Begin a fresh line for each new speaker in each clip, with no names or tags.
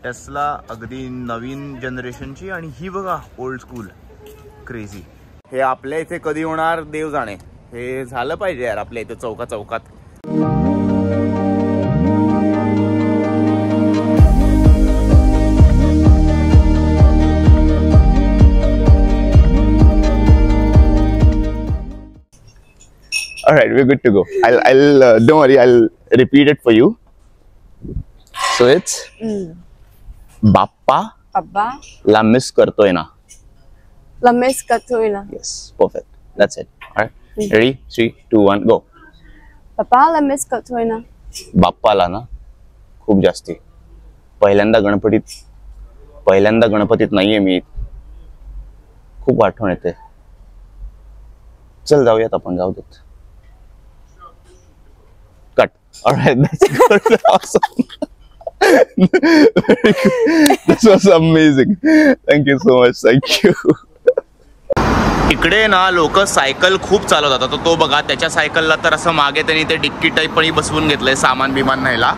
Tesla अगदी नवीन जनरेशनची आणि ही बघा ओल्ड स्कूल क्रेझी. हे आपल्या इथे कधी होणार देव जाणे. हे झालं पाहिजे यार आपल्या इथे चौकात. Alright, we're good to go. I'll don't worry, I'll repeat it for you. So it's Bappa la miss kartoy na.
La miss kartoy na.
Yes, perfect. That's it. Alright. Ready? 3, 2, 1, go.
Bappa la miss kartoy na.
बाप्पाला ना खूप जास्ती. पहिल्यांदा गणपतीत नाहीये मी. खूप आठवण येते. चल जाऊयात आपण, जाऊ देत. Cut. Alright, that's good. Awesome. Very good. This was amazing. Thank you so much. Thank you. इकडे ना लोक सायकल खूप चालवतात. आता तो बघा, त्याच्या सायकलला तर असं मागे त्यांनी ते डिक्की टाईप पण बसवून घेतलंय सामान बिमान न्यायला.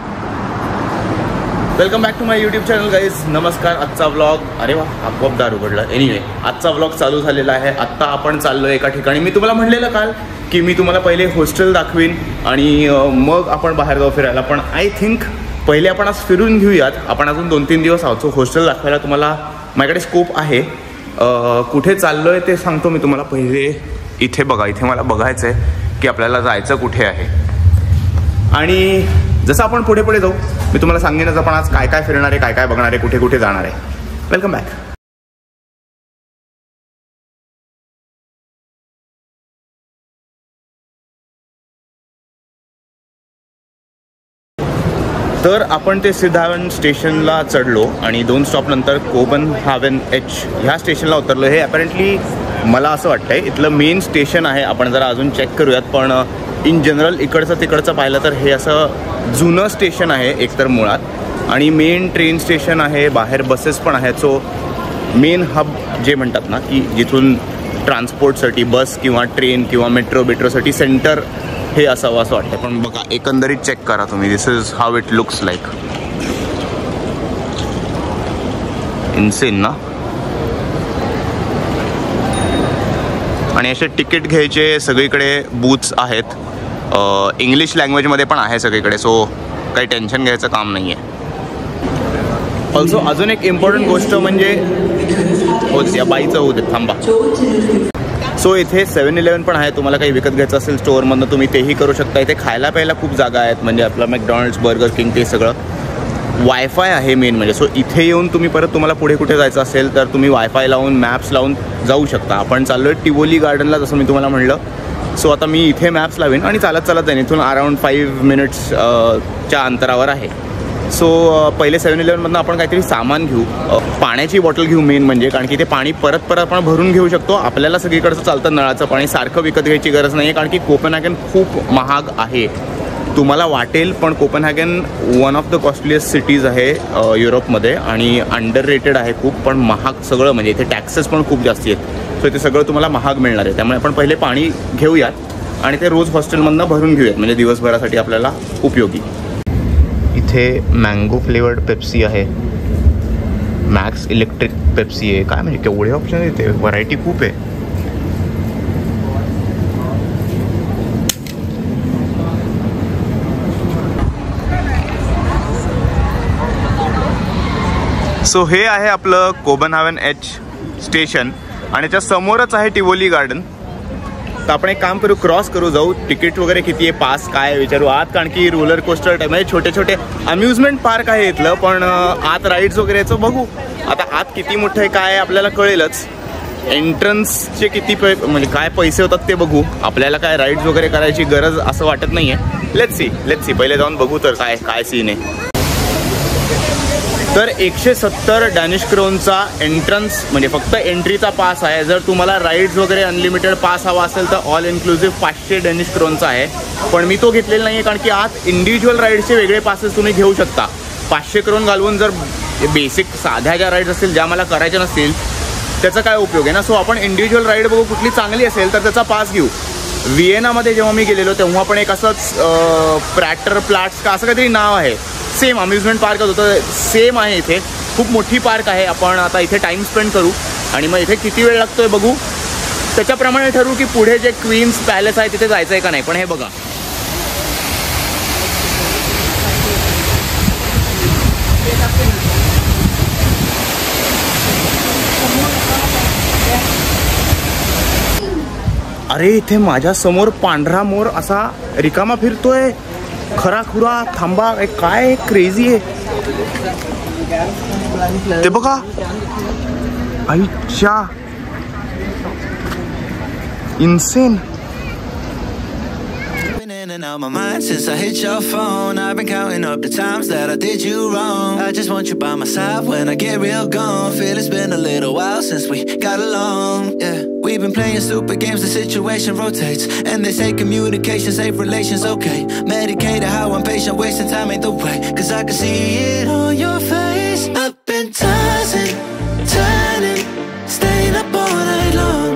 Welcome back to my YouTube channel guys. नमस्कार. आजचा व्लॉग, अरे वा आपोआप दार उघडला. एनिवे, आजचा व्लॉग चालू झालेला आहे. आत्ता आपण चाललोय एका ठिकाणी. मी तुम्हाला म्हणलेलं काल की मी तुम्हाला पहिले हॉस्टेल दाखवीन आणि मग आपण बाहेर जाऊ फिरायला. पण आय थिंक पहिले आपण आज फिरून घेऊयात. आपण अजून 2-3 दिवस आहोत. सो हॉस्टेल दाखवायला तुम्हाला माझ्याकडे स्कोप आहे. कुठे चाललोय ते सांगतो मी तुम्हाला. पहिले इथे बघा, इथे मला बघायचं आहे की आपल्याला जायचं कुठे आहे. आणि जसं आपण पुढे पुढे जाऊ मी तुम्हाला सांगेनच आपण आज काय काय फिरणार आहे, काय काय बघणार आहे, कुठे कुठे जाणार आहे. Welcome back. तर आपण ते सिद्धावन स्टेशनला चढलो आणि 2 स्टॉप नंतर कोपनहागन एच ह्या स्टेशनला उतरलो. हे अपॅरेंटली मला असं वाटतंय इथलं मेन स्टेशन आहे. आपण जरा अजून चेक करूयात. पण इन जनरल इकडचं तिकडचं पाहिलं तर हे असं जुनं स्टेशन आहे एकतर मुळात, आणि मेन ट्रेन स्टेशन आहे. बाहेर बसेस पण आहेत. सो मेन हब जे म्हणतात ना की जिथून ट्रान्सपोर्टसाठी बस किंवा ट्रेन किंवा मेट्रोसाठी सेंटर हे असावं असं वाटतं. पण बघा एकंदरीत चेक करा तुम्ही. This is how it looks like. Insane ना. आणि असे तिकीट घ्यायचे सगळीकडे बूथ्स आहेत. इंग्लिश लँग्वेजमध्ये पण आहे सगळीकडे. सो काही टेन्शन घ्यायचं काम नाही आहे. ऑल्सो अजून एक इम्पॉर्टंट गोष्ट म्हणजे या बाईचं होऊ देत थांबा. सो इथे 7-11 पण आहे. तुम्हाला काही विकत घ्यायचं असेल स्टोअरमधनं तुम्ही तेही करू शकता. इथे खायला प्यायला खूप जागा आहेत. म्हणजे आपलं मॅकडॉनल्ड्स, बर्गर किंग ते सगळं. वायफाय आहे मेन म्हणजे. सो इथे येऊन तुम्ही परत तुम्हाला पुढे कुठे जायचं असेल तर तुम्ही वायफाय लावून मॅप्स लावून जाऊ शकता. आपण चाललो आहे टिवोली गार्डनला जसं मी तुम्हाला म्हणलं. सो आता मी इथे मॅप्स लावेन आणि चालत जाईन. इथून अराउंड 5 मिनिट्सच्या अंतरावर आहे. सो पहिले 7-11मधनं आपण काहीतरी सामान घेऊ. पाण्याची बॉटल घेऊ मेन म्हणजे, कारण की ते पाणी परत आपण भरून घेऊ शकतो. आपल्याला सगळीकडचं चालतं नळाचं पाणी. सारखं विकत घ्यायची गरज नाही आहे, कारण की कोपनहॅगन खूप महाग आहे. तुम्हाला वाटेल पण कोपनहॅगन वन ऑफ द कॉस्टलिएस्ट सिटीज आहे युरोपमध्ये आणि अंडर रेटेड आहे खूप. पण महाग सगळं म्हणजे इथे टॅक्सेस पण खूप जास्ती आहेत. सो ते सगळं तुम्हाला महाग मिळणार आहे. त्यामुळे आपण पहिले पाणी घेऊयात आणि ते रोज हॉस्टेलमधनं भरून घेऊयात म्हणजे दिवसभरासाठी आपल्याला उपयोगी. इथे मँगो फ्लेवर्ड पेप्सी आहे. मॅक्स इलेक्ट्रिक पेप्सी आहे. काय म्हणजे केवढे ऑप्शन येते, व्हरायटी खूप आहे. सो हे आहे आपलं कोपनहागन एच स्टेशन आणि त्याच्या समोरच आहे टिवोली गार्डन. तर आपण एक काम करू, क्रॉस करू, जाऊ. तिकीट वगैरे किती आहे, पास काय विचारू आत, कारण की रोलर कोस्टर टाईप म्हणजे छोटे छोटे अम्युजमेंट पार्क आहे इथलं. पण आत राईड्स वगैरेचं बघू. आता आत किती मोठं आहे काय आपल्याला कळेलच. एंट्रन्सचे किती म्हणजे काय पैसे होतात ते बघू. आपल्याला काय राईड्स वगैरे करायची गरज असं वाटत नाही आहे. लेट्स सी पहिले जाऊन बघू तर काय सीन आहे. तर 170 डॅनिश क्रोनचा एंट्रन्स म्हणजे फक्त एंट्रीचा पास आहे. जर तुम्हाला राईड्स वगैरे अनलिमिटेड पास हवा असेल तर ऑल इन्क्लुसिव्ह 500 डॅनिश क्रोनचा आहे. पण मी तो घेतलेला नाही आहे, कारण की आत इंडिव्हिज्युअल राईड्सचे वेगळे पासेस तुम्ही घेऊ शकता. 500 क्रोन घालवून जर बेसिक साध्या ज्या राईड्स असतील ज्या मला करायच्या नसतील त्याचा काय उपयोग आहे ना. सो आपण इंडिव्हिज्युअल राईड बघू, कुठली चांगली असेल तर त्याचा पास घेऊ. व्हिएनामध्ये जेव्हा मी गेलेलो तेव्हा पण एक असंच प्रॅटर प्लाट्स का असं काहीतरी नाव आहे, सेम अम्युजमेंट पार्कच होतं, सेम आहे इथे. खूप मोठी पार्क आहे. आपण आता इथे टाईम स्पेंड करू आणि मग इथे किती वेळ लागतोय बघू, त्याच्याप्रमाणे ठरवू की पुढे जे क्वीन्स पॅलेस आहे तिथे जायचं आहे का नाही. पण हे बघा, अरे इथे माझ्या समोर पांढरा मोर असा रिकामा फिरतोय, खरा खुरा. थांबा, काय क्रेझी आहे ते बघा. आईच्या, insane.
And out my mind since I hit your phone. I've been counting up the times that I did you wrong. I just want you by my side when I get real gone. Feel it's been a little while since we got along. Yeah, we've been playing stupid games, the situation rotates. And they say communication save relations, okay. Medicated how I'm patient, wasting time ain't the way. Cause I can see it on your face. I've been tossing, turning, staying up all night long.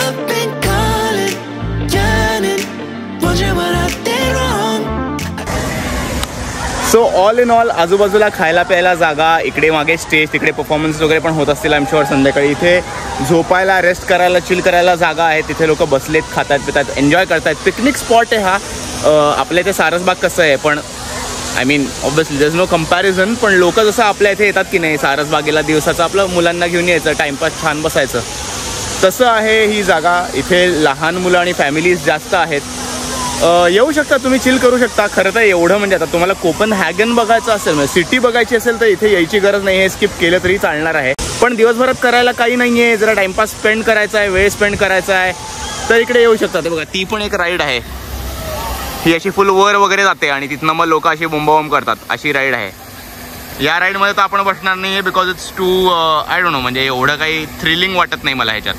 I've been calling, yearning, wondering what I did wrong.
So all in all आजूबाजूला खायला प्यायला जागा, इकडे मागे stage, तिकडे performance वगैरे पण होत असतील आय एम शुअर. संध्याकाळी इथे झोपायला, रेस्ट करायला, चिल करायला जागा आहे. तिथे लोक बसलेत, खातात पितात, एन्जॉय करतात. पिकनिक स्पॉट आहे हा. आपल्या इथे सारसबाग कसं आहे, पण I mean obviously there is no comparison. पण लोक जसं आपल्या इथे येतात की नाही सारसबागेला, दिवसाचं आपलं मुलांना घेऊन यायचं, टाइमपास छान बसायचं, तसं आहे ही जागा. इथे लहान मुलं आणि फॅमिलीज जास्त आहेत. येऊ शकता तुम्ही, चिल करू शकता. खरं तर एवढं म्हणजे आता तुम्हाला कोपनहॅगन बघायचं असेल, म्हणजे सिटी बघायची असेल तर इथे यायची गरज नाही आहे, स्किप केलं तरी चालणार आहे. पण दिवसभरात करायला काही नाही आहे, जरा टाइमपास स्पेंड करायचा आहे, वेळ स्पेंड करायचा आहे, तर इकडे येऊ शकता. ते बघा, ती पण एक राईड आहे. ही अशी फुल वर वगैरे जाते आणि तिथनं मग लोक अशी बोंबाबोंब करतात, अशी राईड आहे. या राईडमध्ये तर आपण बसणार नाही आहे because it's too I don't know, म्हणजे एवढं काही थ्रिलिंग वाटत नाही मला ह्याच्यात.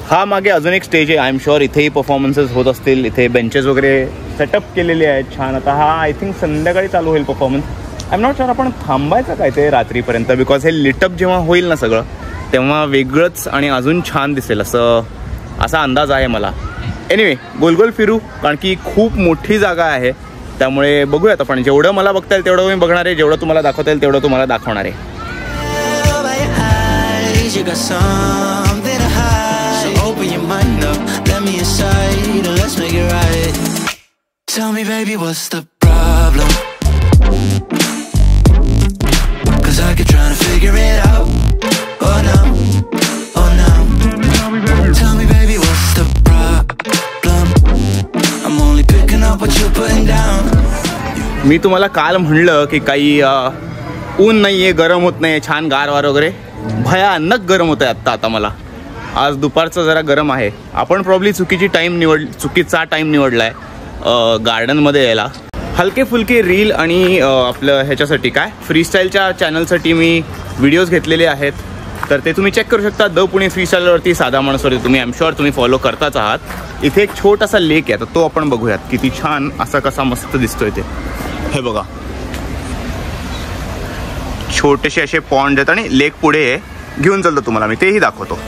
हा मागे अजून एक स्टेज आहे, आय एम शुअर इथेही परफॉर्मन्सेस होत असतील. इथे बेंचेस वगैरे सेटअप केलेले आहेत छान. आता हा आय थिंक संध्याकाळी चालू होईल performance. I am not sure आपण थांबायचं काय ते रात्रीपर्यंत, बिकॉज हे लिटअप जेव्हा होईल ना सगळं, तेव्हा वेगळंच आणि अजून छान दिसेल असा अंदाज आहे मला. एनिवे, गोलगोल फिरू, कारण की खूप मोठी जागा आहे. त्यामुळे बघूयात आपण. जेवढं मला बघता येईल तेवढं मी बघणार आहे, जेवढं तुम्हाला दाखवता येईल तेवढं तुम्हाला दाखवणार आहे.
Open your mind up, let me inside, and let's make it right. Tell me baby, what's the problem? Cause I keep trying to figure it out. Oh no, oh no. Tell me baby, what's the problem? I'm only picking up what you're putting down.
मी तुम्हाला काल म्हणलं की काही ऊन नाही आहे, गरम होत नाही, छान गार वार वगैरे. भयानक गरम होत आहे आता मला. आज दुपारचं जरा गरम आहे. आपण प्रॉब्ली चुकीचा टाईम निवडला आहे गार्डनमध्ये यायला. हलके फुलके रील आणि आपलं ह्याच्यासाठी काय फ्रीस्टाईलच्या चॅनलसाठी मी व्हिडिओज घेतलेले आहेत, तर ते तुम्ही चेक करू शकता. द पुणे फ्रीस्टाईलवरती, साधा माणूसवरती तुम्ही आय एम शुअर तुम्ही फॉलो करताच आहात. इथे एक छोटासा लेक आहे, तर तो आपण बघूयात. किती छान असा कसा मस्त दिसतोय ते. हे बघा, छोटेसे असे पॉन्ड आहेत आणि लेक पुढे आहे. घेऊन चालतो तुम्हाला मी, तेही दाखवतो.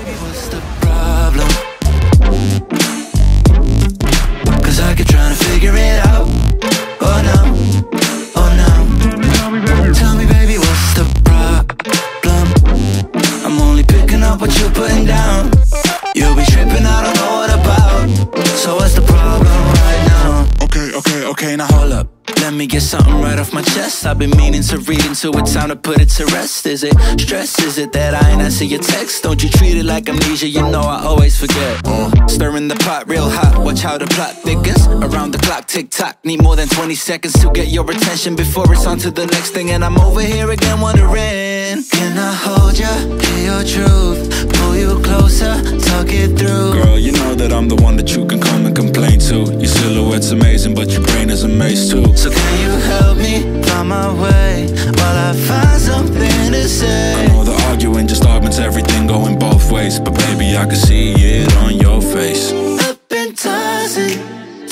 Okay, now hold up. Let me get something right off my chest. I've been meaning to read into it, time to put it to rest. Is it stress? Is it that I ain't answer your text? Don't you treat it like amnesia, you know I always forget. Stirring the pot real hot, watch how the plot thickens. Around the clock, tick tock, need more than 20 seconds to get your attention before it's on to the next thing. And I'm over here again wondering, can I hold ya, hear your truth, pull you closer, talk it through.
Girl, you know that I'm the one that you can come and complain to. Your silhouette's amazing, but your brain is a maze too.
So can you help me find my way while I find something to say?
I know the arguing just augments everything going both ways, but baby I can see it on your face.
I've been tossing,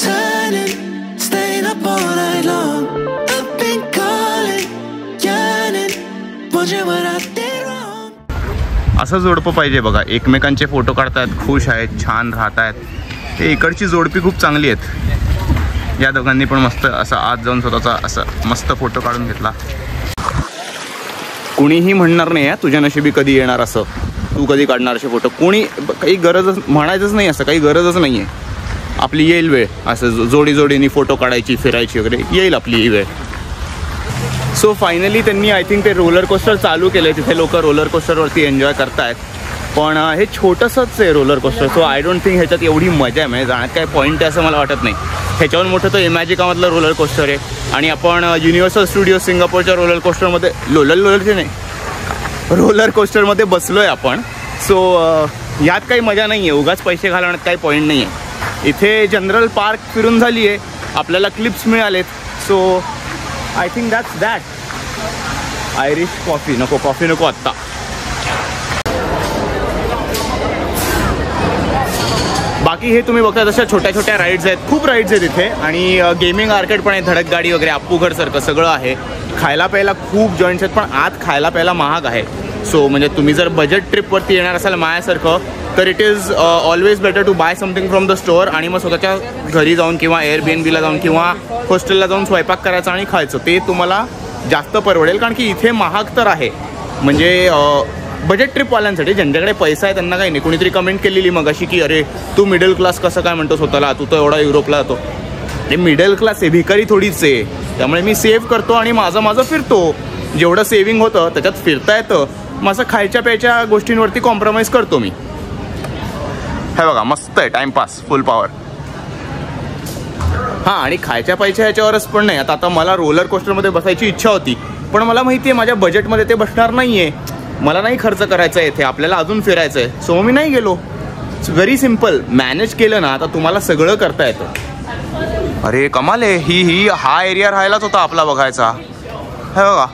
turning, staying up all night long. I've been calling, yearning, wondering what I did wrong.
असं जोडपं पाहिजे बघा, एकमेकांचे photo काढतायत, खुश आहेत, छान राहत आहेत. हे इकडची जोडपी खूप चांगली आहेत. या दोघांनी पण मस्त असं आत जाऊन स्वतःचा असं मस्त फोटो काढून घेतला. कुणीही म्हणणार नाही तुझ्या नशिबी कधी येणार असं, तू कधी काढणार असे फोटो. कोणी काही गरजच म्हणायचंच नाही, असं काही गरजच नाही आहे. आपली येईल वेळ असं जोडीने फोटो काढायची, फिरायची वगैरे, येईल आपली ही वेळ. सो फायनली त्यांनी आय थिंक ते रोलर कोस्टर चालू केलं. तिथे लोक रोलर कोस्टरवरती एन्जॉय करतायत. पण हे छोटंसंच आहे roller coaster. So I don't think ह्याच्यात एवढी मजा आहे, म्हणजे जाण्यात काय पॉईंट आहे असं मला वाटत नाही. ह्याच्यावर मोठं तो इमॅजिकामधलं रोलर कोस्टर आहे. आणि आपण युनिव्हर्सल स्टुडिओ सिंगापूरच्या रोलर कोस्टरमध्ये रोलर कोस्टरमध्ये बसलो आहे आपण. सो यात काही मजा नाही आहे, उगाच पैसे घालवण्यात काही पॉईंट नाही आहे. इथे जनरल पार्क फिरून झाली आहे, आपल्याला क्लिप्स मिळालेत. So I think that. Irish coffee नको आत्ता. बाकी हे तुम्ही बघता तशा छोट्या छोट्या राईड्स आहेत, खूप राईड्स आहेत इथे. आणि गेमिंग आर्केड पण आहे, धडक गाडी वगैरे, अप्पूघरसारखं सगळं आहे. खायला प्यायला खूप जॉईंट्स आहेत, पण आत खायला प्यायला महाग आहे. सो म्हणजे तुम्ही जर बजेट ट्रिपवरती येणार असाल माझ्यासारखं, तर it is always better to buy something from the store आणि मग स्वतःच्या घरी जाऊन किंवा एअरबीएनबीला जाऊन किंवा हॉस्टेलला जाऊन स्वयंपाक करायचा आणि खायचं. ते तुम्हाला जास्त परवडेल, कारण की इथे महाग तर आहे. म्हणजे बजेट ट्रिपवाल्यांसाठी, ज्यांच्याकडे पैसा आहे त्यांना काही नाही. कोणीतरी कमेंट केलेली मग अशी की अरे तू मिडल क्लास कसं काय म्हणतो स्वतःला, तू तर एवढा युरोपला जातो. ते मिडल क्लास आहे, भिकारी थोडीच आहे. त्यामुळे मी सेव्ह करतो आणि माझं फिरतो. जेवढं सेव्हिंग होतं त्याच्यात फिरता येतं. माझं खायच्या प्यायच्या गोष्टींवरती कॉम्प्रोमाइज करतो मी. हे बघा मस्त आहे, टाइमपास, फुल पॉवर. हां, आणि खायच्या पायच्या ह्याच्यावरच पण नाही. आता मला रोलर कोस्टरमध्ये बसायची इच्छा होती, पण मला माहिती आहे माझ्या बजेटमध्ये ते बसणार नाही आहे. मला नाही खर्च करायचा आहे इथे, आपल्याला अजून फिरायचं आहे. सो मी नाही गेलो. Very simple. मॅनेज केलं ना आता तुम्हाला सगळं करता येतं. अरे कमाल आहे. ही हा एरिया राहायलाच होता आपला बघायचा. हे बघा,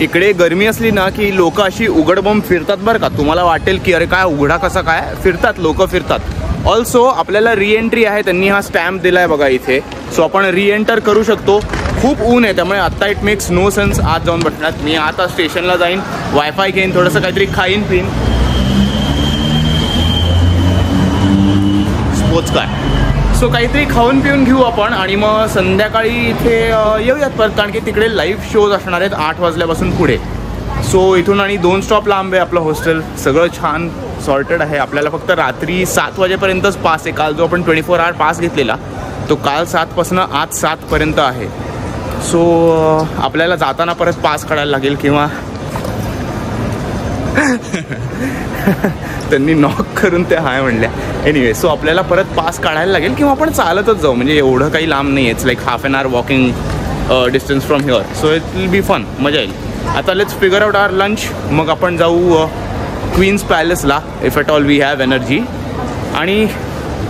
इकडे गरमी असली ना की लोक अशी उघडबोंब फिरतात बरं का. तुम्हाला वाटेल की अरे काय उघडा कसा काय, फिरतात लोक फिरतात. ऑल्सो आपल्याला रिएंट्री आहे, त्यांनी हा स्टॅम्प दिला आहे बघा इथे. सो आपण रिएंटर करू शकतो. खूप ऊन आहे त्यामुळे आत्ता इट मेक्स नो सेन्स आत जाऊन बसण्यात. मी आता स्टेशनला जाईन, वायफाय घेईन, थोडंसं काहीतरी खाईन पिईन. स्पोर्ट्स काय, सो काहीतरी खाऊन पिऊन घेऊ आपण आणि मग संध्याकाळी इथे येऊयात परत, कारण की तिकडे लाईव्ह शोज असणार आहेत 8 वाजल्यापासून पुढे. सो इथून आणि 2 स्टॉप लांब आहे आपलं हॉस्टेल. सगळं छान सॉर्टेड आहे. आपल्याला फक्त रात्री 7 वाजेपर्यंतच पास आहे. काल जो आपण 24 आवर पास घेतलेला तो काल 7पासून आज 7पर्यंत आहे. सो आपल्याला जाताना परत पास काढायला लागेल किंवा त्यांनी नॉक करून ते हाय म्हणल्या. एनिवे, सो आपल्याला परत पास काढायला लागेल किंवा आपण चालतच जाऊ. म्हणजे एवढं काही लांब नाही आहे. It's like half an hour walking distance from here. So it will be fun, मजा येईल. आता let's figure out our lunch. मग आपण जाऊ क्वीन्स पॅलेसला if at all we have energy. आणि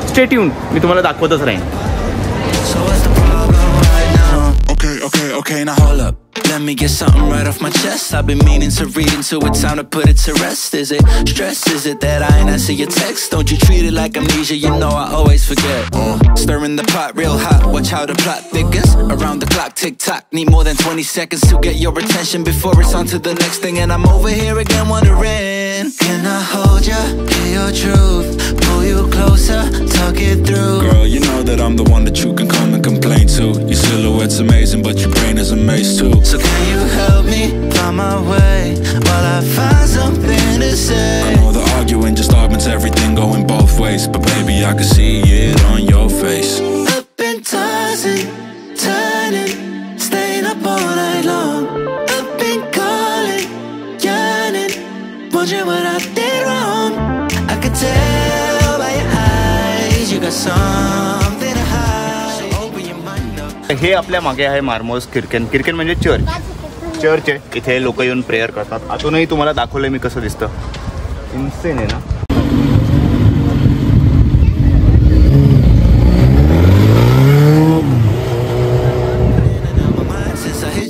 स्टे ट्यून्ड, मी तुम्हाला दाखवतच राहीन.
Okay, now hold up. Let me get something right off my chest. I've been meaning to read into it, time to put it to rest. Is it stress? Is it that I ain't answer your text? Don't you treat it like amnesia, you know I always forget. Stirring the pot real hot, watch how the plot thickens. Around the clock, tick tock, need more than 20 seconds to get your attention before it's on to the next thing. And I'm over here again wondering, can I hold ya, hear your truth, pull you closer, talk it through.
Girl, you know that I'm the one that you can come and complain to. Your silhouette's amazing, but your brain is a maze too.
So can you help me find my way while I find something to say?
I know the arguing just augments everything, going both ways, but baby I can see it on your face.
Up and tossing, turning, staying up all night long. Up and calling, yearning, wondering what I did wrong. I could tell by your eyes you got something to hide. So open your mind up.
हे आपल्या मागे आहे marmos किर्केन. किर्केन म्हणजे church आहे. इथे लोक येऊन prayer करतात. आतूनही तुम्हाला दाखवलंय मी कसं दिसतं. इन्सेन आहे ना.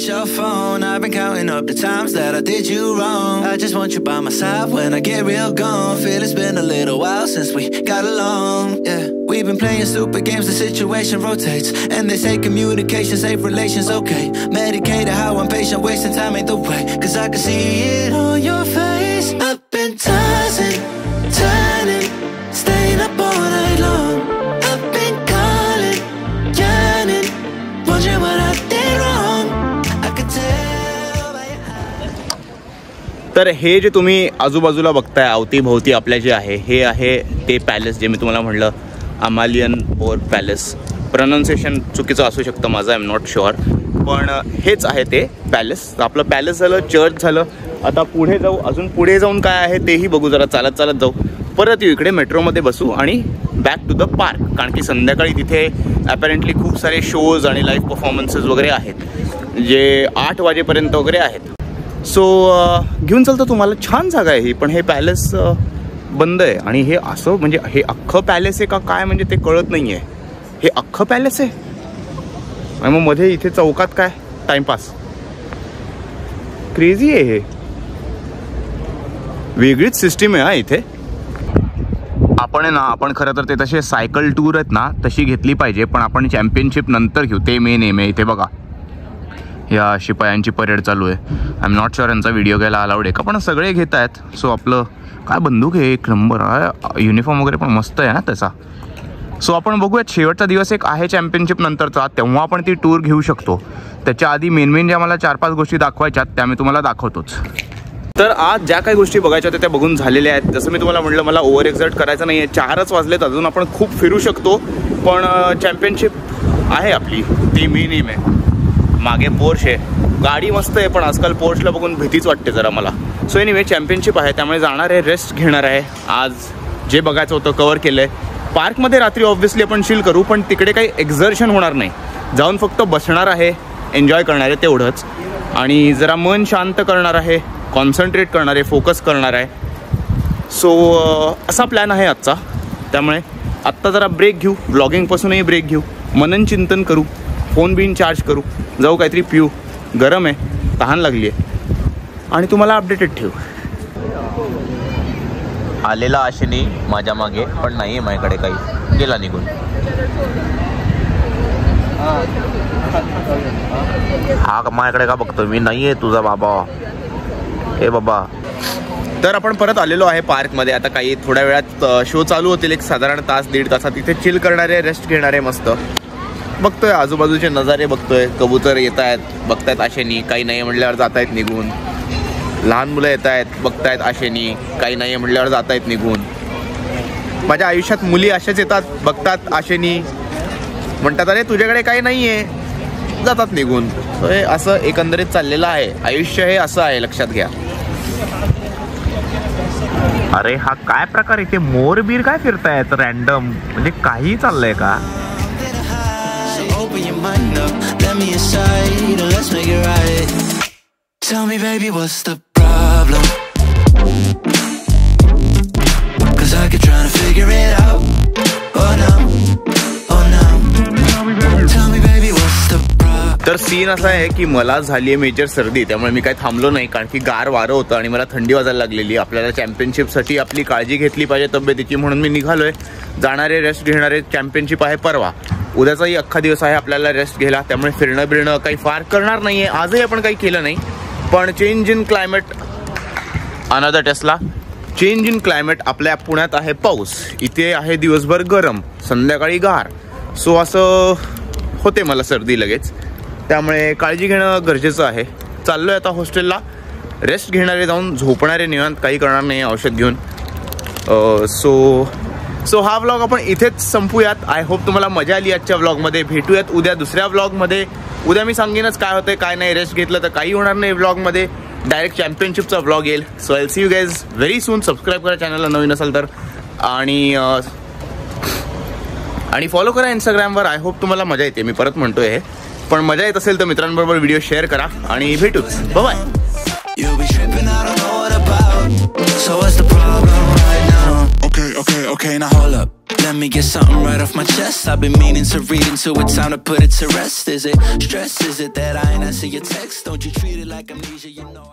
Your phone, I've been counting up the times that I did you wrong. I just want you by my side when I get real gone. Feel it's been a little while since we got along, yeah. We've been playing stupid games, the situation rotates. And they say communication, safe relations, okay. Medicated, how I'm patient, wasting time ain't the way. Cause I can see it on your face. I've been tossing, turning, staying up all night long. I've been calling, yearning, wondering what I did wrong. I could tell by your eyes.
तर हे जे तुम्ही आजूबाजूला बघताय अवतीभोवती आपल्या जे आहे हे आहे ते पॅलेस जे मी तुम्हाला म्हणलं अमालियन बोर पॅलेस. प्रोनाऊन्सिएशन चुकीचं असू शकतं माझं, आय एम नॉट शुअर, पण हेच आहे ते पॅलेस. आपलं पॅलेस झालं, चर्च झालं. आता पुढे जाऊ, अजून पुढे जाऊन काय आहे तेही बघू. जरा चालत चालत जाऊ, परत येऊ इकडे मेट्रोमध्ये बसू आणि बॅक टू द पार्क. कारण की संध्याकाळी तिथे ॲपॅरेंटली खूप सारे शोज आणि लाईव्ह परफॉर्मन्सेस वगैरे आहेत जे 8 वाजेपर्यंत वगैरे आहेत. सो घेऊन चालतं तुम्हाला. छान जागा आहे ही, पण हे पॅलेस बंद आहे. आणि हे असं म्हणजे हे अख्खं पॅलेस आहे का काय म्हणजे ते कळत नाही आहे. हे अख्खं पॅलेस आहे आणि मग मध्ये इथे चौकात काय टाइमपास. क्रेझी आहे हे. वेगळीच सिस्टीम आहे हा इथे. आपण आहे ना, आपण खरं तर ते तसे सायकल टूर आहेत ना तशी घेतली पाहिजे, पण आपण चॅम्पियनशिप नंतर घेऊ. ते मेन एम आहे इथे. बघा या शिपायांची परेड चालू आहे. आय एम नॉट शुअर यांचा व्हिडिओ घ्यायला अलाउड आहे का, पण सगळे घेत आहेत. सो आपलं काय बंदूक आहे एक नंबर. युनिफॉर्म वगैरे पण मस्त आहे ना त्याचा. सो आपण बघूयात. शेवटचा दिवस एक आहे चॅम्पियनशिप नंतरचा, तेव्हा आपण ती टूर घेऊ शकतो. त्याच्या आधी मेन ज्या मला 4-5 गोष्टी दाखवायच्यात त्या मी तुम्हाला दाखवतोच. तर आज ज्या काही गोष्टी बघायच्या होत्या त्या बघून झालेल्या आहेत. जसं मी तुम्हाला म्हटलं मला ओव्हर एक्झर्ट करायचं नाही आहे. 4च वाजलेत, अजून आपण खूप फिरू शकतो. पण चॅम्पियनशिप आहे आपली, ती मेन एम आहे. मागे पोर्श आहे, गाडी मस्त आहे, पण आजकाल पोर्शला बघून भीतीच वाटते जरा मला. सो एनिवे चॅम्पियनशिप आहे त्यामुळे जाणार आहे, रेस्ट घेणार आहे. आज जे बघायचं होतं कवर केलं आहे. पार्कमध्ये रात्री ऑब्व्हियसली आपण चिल करू, पण तिकडे काही एक्झर्शन होणार नाही. जाऊन फक्त बसणार आहे, एन्जॉय करणार आहे तेवढंच. आणि जरा मन शांत करणार आहे, कॉन्सन्ट्रेट करणार आहे, फोकस करणार आहे. सो असा प्लॅन आहे आजचा. त्यामुळे आत्ता जरा ब्रेक घेऊ, व्लॉगिंगपासूनही ब्रेक घेऊ, मनन चिंतन करू, फोन बिन चार्ज करू, जाऊ काहीतरी पिऊ. गरम आहे, तहान लागली आहे, आणि तुम्हाला अपडेटेड ठेवू. आलेला आशेने माझ्या मागे, पण नाही आहे माझ्याकडे काही, गेला निघून. हा माझ्याकडे का बघतो मी, नाही आहे तुझा बाबा. ए बाबा. तर आपण परत आलेलो आहे पार्कमध्ये. आता काही थोड्या वेळात शो चालू होतील, एक साधारण 1-1.5 तासात. तिथे चिल करणारे, रेस्ट घेणारे मस्त. बघतोय आजूबाजूचे नजारे बघतोय. कबूतर येत आहेत, बघतायत आशेनी, काही नाही म्हटल्यावर जात आहेत निघून. लहान मुलं येत आहेत, बघतायत आशेनी, काही नाही म्हटल्यावर जात आहेत निघून. माझ्या आयुष्यात मुली अशाच येतात, बघतात आशेनी, म्हणतात अरे तुझ्याकडे काही नाही आहे, जातात निघून. हे असं एकंदरीत चाललेलं आहे आयुष्य. हे असं आहे, लक्षात घ्या. अरे हा काय प्रकार, इथे मोर बीर काय फिरतायत रॅन्डम, म्हणजे काही चाललंय का?
Open your mind up, let me inside, and let's make it right. Tell me baby, what's the problem? 'Cause I keep trying to figure it out. Oh no, oh no. Tell me baby, what's the problem?
तर scene असा आहे की मला झाली आहे major सर्दी, त्यामुळे मी काही थांबलो नाही. कारण की गार वारं होतं आणि मला थंडी वाजायला लागलेली. आपल्याला चॅम्पियनशिपसाठी आपली काळजी घेतली पाहिजे तब्येतीची, म्हणून मी निघालोय. जाणारे, रेस्ट घेणारे. चॅम्पियनशिप आहे परवा, उद्याचाही अख्खा दिवस आहे आपल्याला रेस्ट घ्यायला. त्यामुळे फिरणं बिरणं काही फार करणार नाही आहे. आजही आपण काही केलं नाही. पण change in climate, another Tesla. Change in climate. आपल्या पुण्यात आहे पाऊस, इथे आहे दिवसभर गरम, संध्याकाळी गार. सो असं होते मला सर्दी लगेच. त्यामुळे काळजी घेणं गरजेचं आहे. चाललो आहे आता हॉस्टेलला. रेस्ट घेणारे जाऊन झोपणारे निवांत, काही करणार नाही औषध घेऊन. सो हा व्लॉग आपण इथेच संपूयात. आय होप तुम्हाला मजा आली आजच्या व्लॉगमध्ये. भेटूयात उद्या दुसऱ्या व्लॉगमध्ये. उद्या मी सांगेनच काय होतं काय नाही. रेस्ट घेतलं तर काही होणार नाही व्लॉगमध्ये, डायरेक्ट चॅम्पियनशिपचा व्लॉग येईल. So I will see you guys very soon. Subscribe करा चॅनलला नवीन असाल तर, आणि फॉलो करा इंस्टाग्रामवर. आय होप तुम्हाला मजा येते. मी परत म्हणतोय हे, पण मजा येत असेल तर मित्रांबरोबर व्हिडिओ शेअर करा आणि भेटूच. Bye.
You'll be tripping, I don't know what about. So what's the problem right now? Okay, now hold up. Let me get something right off my chest. I've been meaning to read into it, time to put it to rest. Is it stress? Is it that I ain't answer your text? Don't you treat it like amnesia, you know